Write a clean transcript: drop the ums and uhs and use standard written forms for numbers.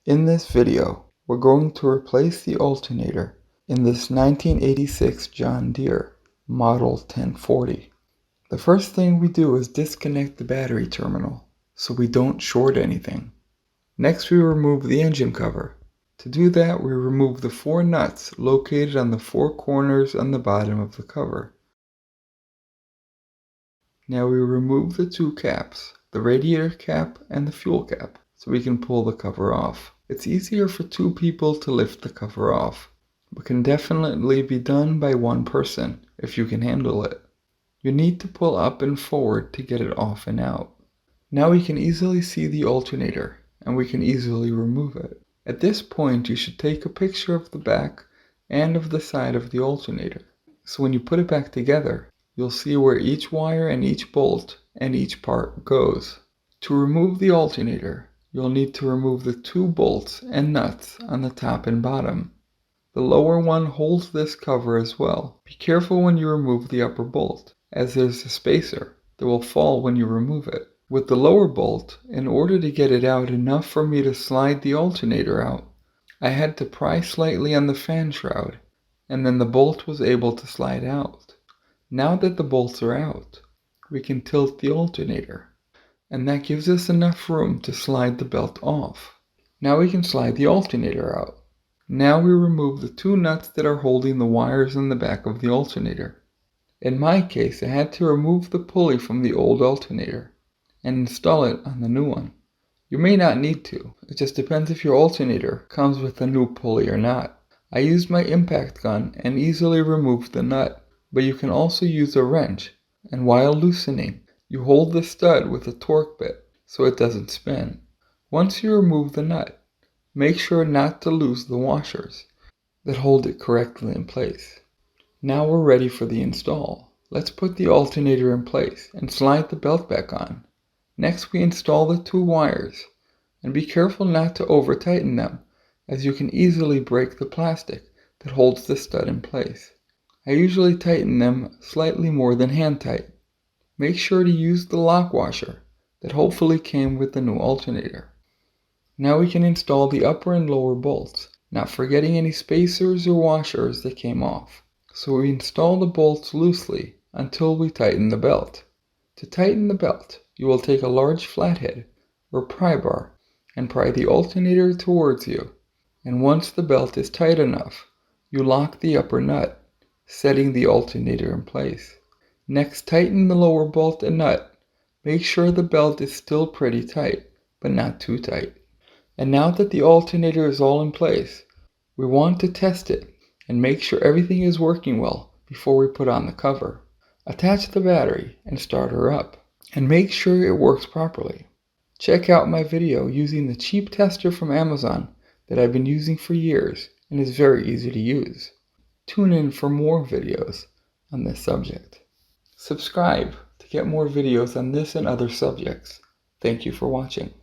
In this video, we're going to replace the alternator in this 1986 John Deere Model 1040. The first thing we do is disconnect the battery terminal so we don't short anything. Next, we remove the engine cover. To do that, we remove the 4 nuts located on the 4 corners on the bottom of the cover. Now we remove the 2 caps, the radiator cap and the fuel cap, so we can pull the cover off. It's easier for 2 people to lift the cover off, but can definitely be done by 1 person if you can handle it. You need to pull up and forward to get it off and out. Now we can easily see the alternator, and we can easily remove it. At this point, you should take a picture of the back and of the side of the alternator, so when you put it back together, you'll see where each wire and each bolt and each part goes. To remove the alternator, you'll need to remove the 2 bolts and nuts on the top and bottom. The lower one holds this cover as well. Be careful when you remove the upper bolt, as there's a spacer that will fall when you remove it. With the lower bolt, in order to get it out enough for me to slide the alternator out, I had to pry slightly on the fan shroud, and then the bolt was able to slide out. Now that the bolts are out, we can tilt the alternator, and that gives us enough room to slide the belt off. Now we can slide the alternator out. Now we remove the 2 nuts that are holding the wires in the back of the alternator. In my case, I had to remove the pulley from the old alternator and install it on the new one. You may not need to, it just depends if your alternator comes with a new pulley or not. I used my impact gun and easily removed the nut, but you can also use a wrench, and while loosening, you hold the stud with a torque bit so it doesn't spin. Once you remove the nut, make sure not to lose the washers that hold it correctly in place. Now we're ready for the install. Let's put the alternator in place and slide the belt back on. Next, we install the 2 wires, and be careful not to over tighten them, as you can easily break the plastic that holds the stud in place. I usually tighten them slightly more than hand tight. Make sure to use the lock washer that hopefully came with the new alternator. Now we can install the upper and lower bolts, not forgetting any spacers or washers that came off. So we install the bolts loosely until we tighten the belt. To tighten the belt, you will take a large flathead or pry bar and pry the alternator towards you. And once the belt is tight enough, you lock the upper nut, setting the alternator in place. Next, tighten the lower bolt and nut. Make sure the belt is still pretty tight, but not too tight. And now that the alternator is all in place, we want to test it and make sure everything is working well before we put on the cover. Attach the battery and start her up, and make sure it works properly. Check out my video using the cheap tester from Amazon that I've been using for years and is very easy to use. Tune in for more videos on this subject. Subscribe to get more videos on this and other subjects. Thank you for watching.